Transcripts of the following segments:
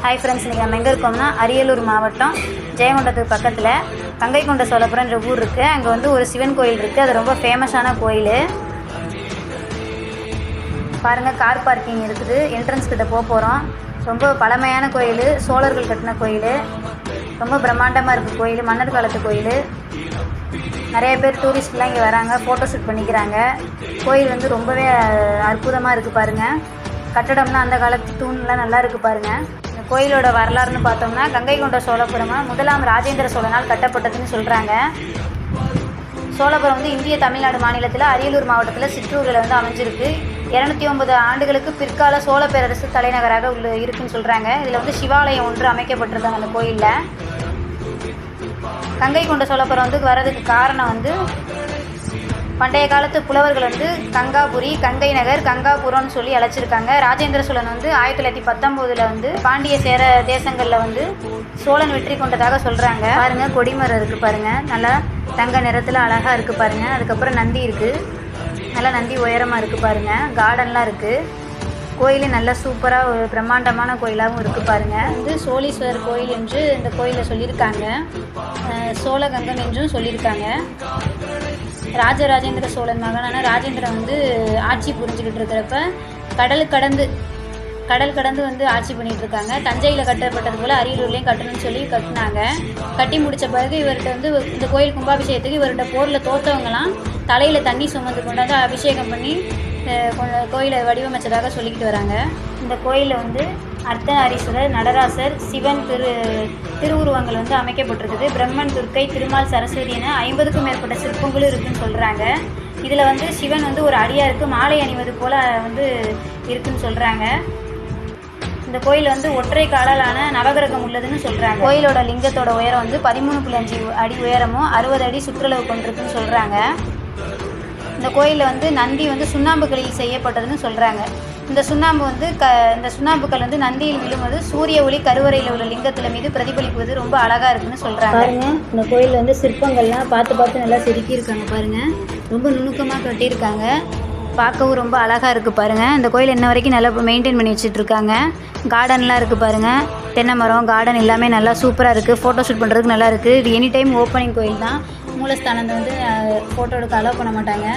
Hi friends, இன்றைக்கி நம்ம எங்கே இருக்கோம்னா அரியலூர் மாவட்டம் ஜெயங்கொண்டத்துக்கு பக்கத்தில் கங்கைகொண்ட சோழபுரம்ன்ற ஊர் இருக்குது. அங்கே வந்து ஒரு சிவன் கோயில் இருக்குது. அது ரொம்ப ஃபேமஸான கோயில். பாருங்கள், கார் பார்க்கிங் இருக்குது. என்ட்ரன்ஸ் கிட்ட போகிறோம். ரொம்ப பழமையான கோயில், சோழர்கள் கட்டின கோயில். ரொம்ப பிரம்மாண்டமாக இருக்குது கோயில், மன்னர் காலத்து கோயில். நிறைய பேர் டூரிஸ்ட்லாம் இங்கே வராங்க, ஃபோட்டோ ஷூட் பண்ணிக்கிறாங்க. கோயில் வந்து ரொம்பவே அற்புதமாக இருக்குது பாருங்கள். கட்டடம்லாம் அந்த காலத்து தூண்லாம் நல்லா இருக்குது பாருங்கள். இந்த கோயிலோட வரலாறுன்னு பார்த்தோம்னா, கங்கைகொண்ட சோழபுரம் முதலாம் ராஜேந்திர சோழனால் கட்டப்பட்டதுன்னு சொல்கிறாங்க. சோழபுரம் வந்து இந்திய தமிழ்நாடு மாநிலத்தில் அரியலூர் மாவட்டத்தில் சிற்றூரில் வந்து அமைஞ்சிருக்கு. 209 ஆண்டுகளுக்கு பிற்கால சோழ பேரரசு தலைநகராக இருக்குன்னு சொல்கிறாங்க. இதில் வந்து சிவாலயம் ஒன்று அமைக்கப்பட்டிருக்காங்க அந்த கோயிலில். கங்கைகொண்ட சோழபுரம் வந்து வர்றதுக்கு காரணம் வந்து, பண்டைய காலத்து புலவர்கள் வந்து கங்காபுரி, கங்கை நகர், கங்காபுரம்னு சொல்லி அழைச்சிருக்காங்க. ராஜேந்திர சோழன் வந்து 1919 வந்து பாண்டிய சேர தேசங்களில் வந்து சோழன் வெற்றி கொண்டதாக சொல்கிறாங்க. பாருங்கள், கொடிமரம் இருக்குது பாருங்கள், நல்லா தங்க நிறத்தில் அழகாக இருக்குது பாருங்கள். அதுக்கப்புறம் நந்தி இருக்குது, நல்லா நந்தி உயரமாக இருக்குது பாருங்கள். கார்டன்லாம் இருக்குது. கோயில் நல்லா சூப்பராக ஒரு பிரம்மாண்டமான கோயிலாகவும் இருக்குது பாருங்கள். வந்து சோழீஸ்வரர் கோயில் என்று இந்த கோயிலில் சொல்லியிருக்காங்க. சோழகங்கம் என்றும் சொல்லியிருக்காங்க. ராஜராஜேந்திர சோழன் மகனான ராஜேந்திரன் வந்து ஆட்சி புரிஞ்சுக்கிட்டு இருக்கிறப்ப கடல் கடந்து வந்து ஆட்சி பண்ணிகிட்டு இருக்காங்க. தஞ்சையில் கட்டப்பட்டது போல் அரியலூர்லேயும் கட்டணும்னு சொல்லி கட்டினாங்க. கட்டி முடித்த பிறகு இவர்கிட்ட வந்து இந்த கோயில் கும்பாபிஷேகத்துக்கு இவர்கிட்ட போரில் தோற்றவங்களாம் தலையில் தண்ணி சுமந்து கொண்டாந்து அபிஷேகம் பண்ணி கோயிலை வடிவமைச்சதாக சொல்லிக்கிட்டு வராங்க. இந்த கோயிலில் வந்து அர்த்தநாரீஸ்வரர், நடராசர், சிவன் திருவுருவங்கள் வந்து அமைக்கப்பட்டிருக்குது. பிரம்மன், துர்க்கை, திருமால், சரஸ்வதி என 50க்கும் மேற்பட்ட சிற்பங்களும் இருக்குதுன்னு சொல்கிறாங்க. இதில் வந்து சிவன் வந்து ஒரு அடியாருக்கு மாலை அணிவது போல் வந்து இருக்குதுன்னு சொல்கிறாங்க. இந்த கோயில் வந்து ஒற்றை காலாலான நவகிரகம் உள்ளதுன்னு சொல்கிறாங்க. கோயிலோட லிங்கத்தோட உயரம் வந்து 13.5 அடி உயரமும் 60 அடி சுற்றளவு கொண்டிருக்குன்னு சொல்கிறாங்க. இந்த கோயிலில் வந்து நந்தி வந்து சுண்ணாம்புகளில் செய்யப்பட்டதுன்னு சொல்கிறாங்க. இந்த சுண்ணாம்பு வந்து இந்த சுண்ணாம்புக்கள் வந்து நந்தியில் விழும்போது சூரிய ஒளி கருவறையில் உள்ள லிங்கத்தில் மீது பிரதிபலிப்பது ரொம்ப அழகாக இருக்குன்னு சொல்கிறாங்க. பாருங்கள், இந்த கோயிலில் வந்து சிற்பங்கள்லாம் பார்த்து நல்லா செதுக்கியிருக்காங்க பாருங்கள். ரொம்ப நுணுக்கமாக கட்டியிருக்காங்க. பார்க்கவும் ரொம்ப அழகாக இருக்குது பாருங்கள். இந்த கோயில் இன்ன வரைக்கும் நல்லா மெயின்டைன் பண்ணி வச்சுட்ருக்காங்க. கார்டன்லாம் இருக்குது பாருங்கள். தென்னை மரம், கார்டன் எல்லாமே நல்லா சூப்பராக இருக்குது. ஃபோட்டோ ஷூட் பண்ணுறதுக்கு நல்லா இருக்குது. இது எனி டைம் ஓப்பனிங் கோயில் தான். மூலஸ்தானத்தை வந்து ஃபோட்டோ எடுக்க அலோவ் பண்ண மாட்டாங்க.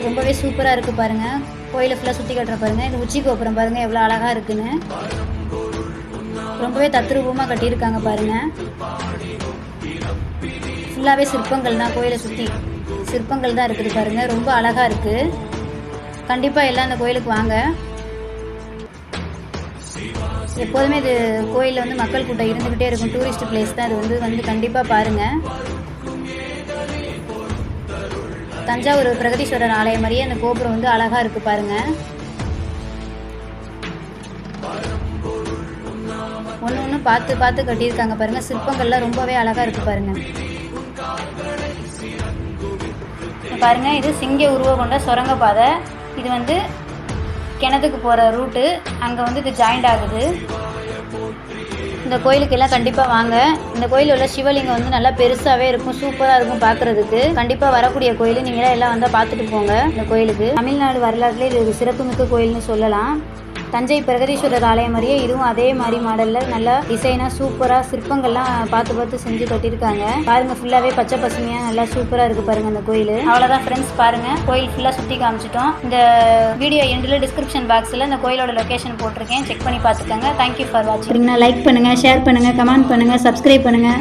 ரொம்பவே சூப்பராக இருக்குது பாருங்கள். கோயிலை ஃபுல்லாக சுற்றி கட்டுற பாருங்கள். இது உச்சி கோபுரம் பாருங்கள் எவ்வளோ அழகாக இருக்குன்னு. ரொம்பவே தத்ரூபமாக கட்டியிருக்காங்க பாருங்கள். ஃபுல்லாகவே சிற்பங்கள் தான், கோயிலை சுற்றி சிற்பங்கள் தான் இருக்குது பாருங்கள். ரொம்ப அழகாக இருக்குது. கண்டிப்பாக எல்லாம் இந்த கோயிலுக்கு வாங்க. எப்போதுமே இது கோயிலில் வந்து மக்கள் கூட்டம் இருந்துக்கிட்டே இருக்கும். டூரிஸ்ட் பிளேஸ் தான் இது வந்து கண்டிப்பாக பாருங்கள். தஞ்சாவூர் பிரகதீஸ்வரர் ஆலயம் மாதிரியே அந்த கோபுரம் வந்து அழகாக இருக்குது பாருங்கள். ஒன்று பார்த்து கட்டியிருக்காங்க பாருங்கள். சிற்பங்கள்லாம் ரொம்பவே அழகாக இருக்குது பாருங்கள். பாருங்கள், இது சிங்க உருவம் கொண்ட சுரங்கப்பாதை. இது வந்து கிணத்துக்கு போகிற ரூட்டு. அங்கே வந்து இது ஜாயிண்ட் ஆகுது. இந்த கோயிலுக்கு எல்லாம் கண்டிப்பாக வாங்க. இந்த கோயிலில் உள்ள சிவலிங்கம் வந்து நல்லா பெருசாகவே இருக்கும், சூப்பராக இருக்கும் பார்க்குறதுக்கு. கண்டிப்பாக வரக்கூடிய கோயில். நீங்களே எல்லாம் வந்தால் பார்த்துட்டு போங்க. இந்த கோயிலுக்கு தமிழ்நாடு வரலாற்றிலே இது ஒரு சிறப்புமிக்க கோயில்னு சொல்லலாம். தஞ்சை பிரகதீஸ்வரர் ஆலயம் மாதிரியே இதுவும் அதே மாதிரி மாடலில் நல்லா டிசைனாக சூப்பராக சிற்பங்கள்லாம் பார்த்து செஞ்சு கட்டியிருக்காங்க பாருங்கள். ஃபுல்லாகவே பச்சை பசுமையாக நல்லா சூப்பராக இருக்குது பாருங்கள் இந்த கோயில். அவ்வளோதான் ஃப்ரெண்ட்ஸ், பாருங்கள் கோயில் ஃபுல்லாக சுற்றி காமிச்சிட்டோம். இந்த வீடியோ எண்டில் டிஸ்கிரிப்ஷன் பாக்ஸில் இந்த கோயிலோட லொக்கேஷன் போட்டிருக்கேன், செக் பண்ணி பார்த்துக்கோங்க. தேங்க்யூ ஃபார் வாட்சிங். லைக் பண்ணுங்கள், ஷேர் பண்ணுங்கள், கமெண்ட் பண்ணுங்கள், சப்ஸ்கிரைப் பண்ணுங்கள்.